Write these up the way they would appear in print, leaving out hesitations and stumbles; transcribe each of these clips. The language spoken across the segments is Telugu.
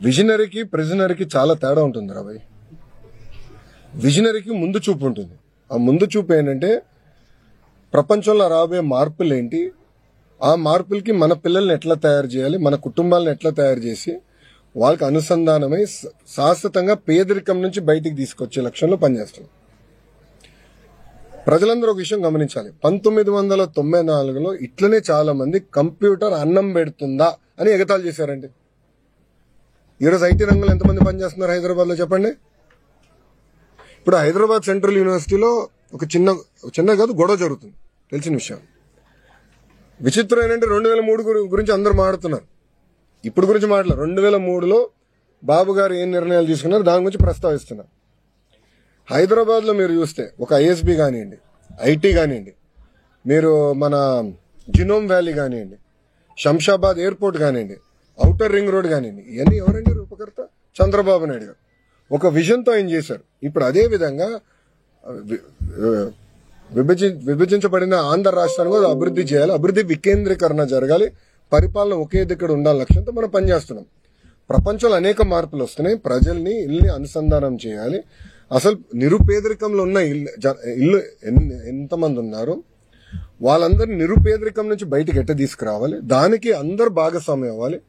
విజనరీకి ప్రిజనరీకి చాలా తేడా ఉంటుంది రా భయ్. విజనరీకి ముందు చూపు ఉంటుంది. ఆ ముందు చూపు ఏంటంటే ప్రపంచంలో రాబోయే మార్పులు ఏంటి, ఆ మార్పులకి మన పిల్లల్ని ఎట్లా తయారు చేయాలి, మన కుటుంబాలను ఎట్లా తయారు చేసి వాళ్ళకి అనుసంధానమై శాశ్వతంగా పేదరికం నుంచి బయటికి తీసుకొచ్చే లక్ష్యంలో పనిచేస్తున్నాం. ప్రజలందరూ ఒక విషయం గమనించాలి. 1994లో ఇట్లనే చాలా మంది కంప్యూటర్ అన్నం పెడుతుందా అని ఎగతాళి చేశారండి. ఈరోజు ఐటీ రంగంలో ఎంతమంది పనిచేస్తున్నారు హైదరాబాద్ లో చెప్పండి. ఇప్పుడు హైదరాబాద్ సెంట్రల్ యూనివర్సిటీలో ఒక చిన్న కాదు గొడవ జరుగుతుంది, తెలిసిన విషయం. విచిత్రం ఏంటంటే 2003 గురించి అందరూ మాట్లాడుతున్నారు, ఇప్పుడు గురించి మాట్లాడారు. 2003లో బాబు గారు ఏం నిర్ణయాలు తీసుకున్నారు దాని గురించి ప్రస్తావిస్తున్నారు. హైదరాబాద్ లో మీరు చూస్తే ఒక ఐఎస్బి కానివ్వండి, ఐటీ కానివ్వండి, మీరు మన జినోమ్ వ్యాలీ కానివ్వండి, శంషాబాద్ ఎయిర్పోర్ట్ కానివ్వండి, ఔటర్ రింగ్ రోడ్ కానివ్వండి, ఇవన్నీ ఎవరండి రూపకర్త? చంద్రబాబు నాయుడు గారు ఒక విజన్తో ఆయన చేశారు. ఇప్పుడు అదే విధంగా విభజించబడిన ఆంధ్ర రాష్ట్రాన్ని కూడా అభివృద్ధి చేయాలి, అభివృద్ధి వికేంద్రీకరణ జరగాలి, పరిపాలన ఒకే దగ్గర ఉండాలి లక్ష్యంతో మనం పనిచేస్తున్నాం. ప్రపంచంలో అనేక మార్పులు వస్తున్నాయి, ప్రజల్ని ఇల్లుని అనుసంధానం చేయాలి. అసలు నిరుపేదరికంలో ఉన్న ఇల్లు ఎంతమంది ఉన్నారు, వాళ్ళందరినీ నిరుపేదరికం నుంచి బయటకు ఎట్ట తీసుకురావాలి, దానికి అందరు భాగస్వామ్యం అవ్వాలి.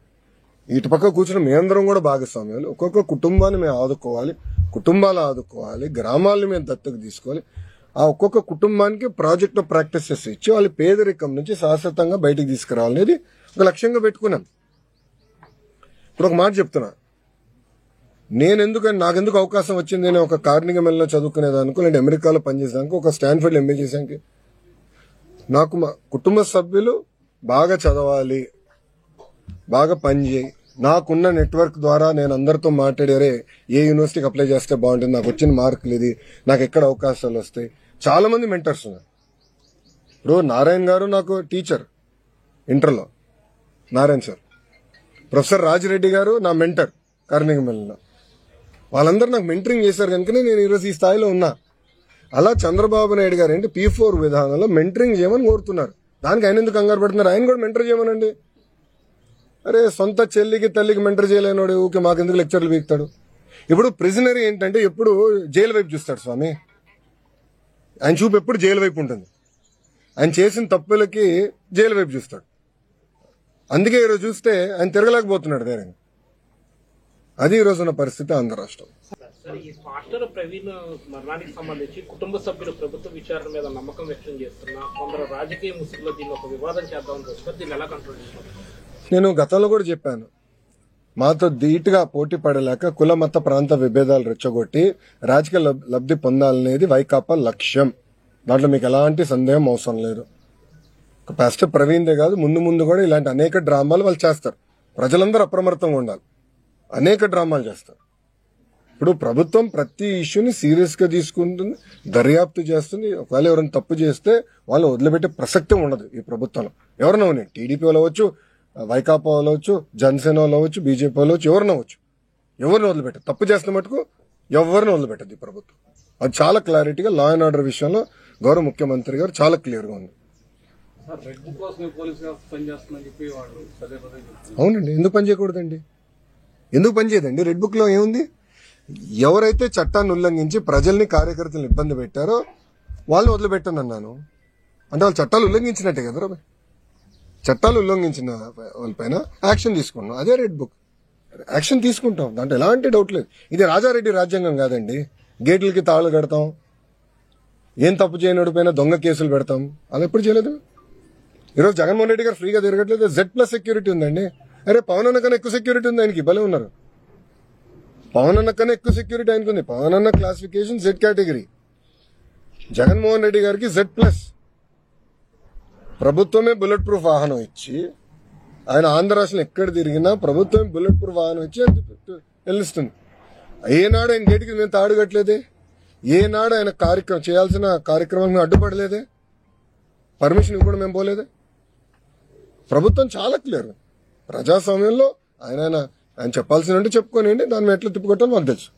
ఇటు పక్క కూర్చుని మేమందరం కూడా భాగస్వామ్యం అవ్వాలి. ఒక్కొక్క కుటుంబాన్ని మేము ఆదుకోవాలి, కుటుంబాలు ఆదుకోవాలి, గ్రామాలను మేము దత్తకు తీసుకోవాలి. ఆ ఒక్కొక్క కుటుంబానికి ప్రాజెక్ట్ ప్రాక్టీసెస్ ఇచ్చి వాళ్ళు పేదరికం నుంచి శాశ్వతంగా బయటకు తీసుకురావాలనేది ఒక లక్ష్యంగా పెట్టుకున్నాం. ఇప్పుడు ఒక మాట చెప్తున్నా, నాకెందుకు అవకాశం వచ్చింది, నేను ఒక కార్నిగల్ మెల్లో చదువుకునేదానికి, లేదంటే అమెరికాలో పనిచేసేదానికి, ఒక స్టాన్ఫర్డ్ ఎంబీ చేసానికి, నాకు మా కుటుంబ సభ్యులు బాగా చదవాలి, బాగా పనిచేయి, నాకున్న నెట్వర్క్ ద్వారా నేను అందరితో మాట్లాడారే ఏ యూనివర్సిటీకి అప్లై చేస్తే బాగుంటుంది, నాకు వచ్చిన మార్కులు ఇది, నాకు ఎక్కడ అవకాశాలు వస్తాయి. చాలా మంది మెంటర్స్ ఉన్నారు. ఇప్పుడు నారాయణ గారు నాకు టీచర్ ఇంటర్లో, నారాయణ సార్. ప్రొఫెసర్ రాజిరెడ్డి గారు నా మెంటర్ కార్నిగల్ మెల్లో. వాళ్ళందరూ నాకు మెంటరింగ్ చేశారు కనుకనే నేను ఈరోజు ఈ స్థాయిలో ఉన్నా. అలా చంద్రబాబు నాయుడు గారు ఏంటి P4 విధానంలో మెంటరింగ్ చేయమని కోరుతున్నారు. దానికి ఆయన ఎందుకు కంగారు పడుతున్నారు? ఆయన కూడా మెంటర్ చేయమనండి. అరే సొంత చెల్లికి తల్లికి మెంటర్ చేయలేనోడు ఊకే మాకెందుకు లెక్చర్లు వీక్తాడు? ఇప్పుడు ప్రిజనరీ ఏంటంటే ఎప్పుడు జైలు వైపు చూస్తాడు స్వామి. ఆయన చూపు ఎప్పుడు జైలు వైపు ఉంటుంది. ఆయన చేసిన తప్పులకి జైలు వైపు చూస్తాడు. అందుకే ఈరోజు చూస్తే ఆయన తిరగలేకపోతున్నాడు ధైర్యంగా. అది ఈ రోజున్న పరిస్థితి ఆంధ్ర రాష్ట్రం. ఈ పాస్టర్ ప్రవీణ్ మరణానికి సంబంధించి కుటుంబ సభ్యులు ప్రభుత్వ విచారణ మీద నమ్మకం వ్యక్తం చేస్తున్నా కొందరు రాజకీయ ముసుగులో దీన్ని ఒక వివాదం చేద్దామని చూస్తారు. దీన్ని ఎలా కంట్రోల్ చేస్తారు? నేను గతంలో కూడా చెప్పాను, మాతో ధీటుగా పోటీ పడలేక కుల మత ప్రాంత విభేదాలు రెచ్చగొట్టి రాజకీయ లబ్ధి పొందాలనేది వైకాపా లక్ష్యం. దాంట్లో మీకు ఎలాంటి సందేహం అవసరం లేదు. పాస్టర్ ప్రవీణ్దే కాదు, ముందు కూడా ఇలాంటి అనేక డ్రామాలు వాళ్ళు చేస్తారు. ప్రజలందరూ అప్రమత్తంగా ఉండాలి. అనేక డ్రామాలు చేస్తారు. ఇప్పుడు ప్రభుత్వం ప్రతి ఇష్యూని సీరియస్ గా తీసుకుంటుంది, దర్యాప్తు చేస్తుంది. ఒకవేళ ఎవరైనా తప్పు చేస్తే వాళ్ళు వదిలిపెట్టే ప్రసక్తి ఉండదు ఈ ప్రభుత్వంలో. ఎవరైనా ఉన్నాయి, టీడీపీ వాళ్ళు అవ్వచ్చు, వైకాపా వాళ్ళు అవ్వచ్చు, జనసేన వాళ్ళు అవ్వచ్చు, బీజేపీ వాళ్ళు అవ్వచ్చు, ఎవరైనా అవ్వచ్చు. ఎవరిని వదిలిపెట్టదు, తప్పు చేస్తున్న మటుకు ఎవరిని వదిలిపెట్టదు ఈ ప్రభుత్వం. అది చాలా క్లారిటీగా లా అండ్ ఆర్డర్ విషయంలో గౌరవ ముఖ్యమంత్రి గారు చాలా క్లియర్ గా ఉంది. అవునండి, ఎందుకు పని చేయకూడదండి? ఎందుకు పనిచేయదండి? రెడ్ బుక్ లో ఏముంది? ఎవరైతే చట్టాన్ని ఉల్లంఘించి ప్రజల్ని కార్యకర్తలను ఇబ్బంది పెట్టారో వాళ్ళని వదిలిపెట్టను అన్నాను. అంటే వాళ్ళు చట్టాలు ఉల్లంఘించినట్టే కదా. చట్టాలు ఉల్లంఘించిన వాళ్ళపైన యాక్షన్ తీసుకున్నాం. అదే రెడ్ బుక్. యాక్షన్ తీసుకుంటాం, దాంట్లో ఎలాంటి డౌట్ లేదు. ఇది రాజారెడ్డి రాజ్యాంగం కాదండి. గేట్లకి తాళు కడతాం, ఏం తప్పు చేయనోడి పైన దొంగ కేసులు పెడతాం. అలా ఎప్పుడు చేయలేదు. ఈరోజు జగన్మోహన్ రెడ్డి గారు ఫ్రీగా తిరగట్లేదు. Z+ సెక్యూరిటీ ఉందండి. అరే పవన్ అన్న కన్నా ఎక్కువ సెక్యూరిటీ ఉంది ఆయనకి. భలే ఉన్నారు. పవన్ అన్న కన్నా ఎక్కువ సెక్యూరిటీ ఆయనకు ఉంది. పవన్ అన్న classification Z category, Jaganmohan Reddy గారికి Z+. ప్రభుత్వమే బుల్లెట్ ప్రూఫ్ వాహనం ఇచ్చి, ఆయన ఆంధ్ర రాష్ట్రంలో ఎక్కడ తిరిగినా ప్రభుత్వమే బుల్లెట్ ప్రూఫ్ వాహనం ఇచ్చి వెళ్ళిస్తుంది. ఏనాడు ఆయన గేటుకి మేము తాడుగట్లేదే, ఏనాడు ఆయన చేయాల్సిన కార్యక్రమం మేము అడ్డుపడలేదే, పర్మిషన్ ఇవ్వడం మేము పోలేదే. ప్రభుత్వం చాలా క్లియర్. ప్రజాస్వామ్యంలో ఆయన చెప్పాల్సిన చెప్పుకోనివ్వండి, దాన్ని ఎట్లా తిప్పుకొట్టాలో మాకు తెలుసు.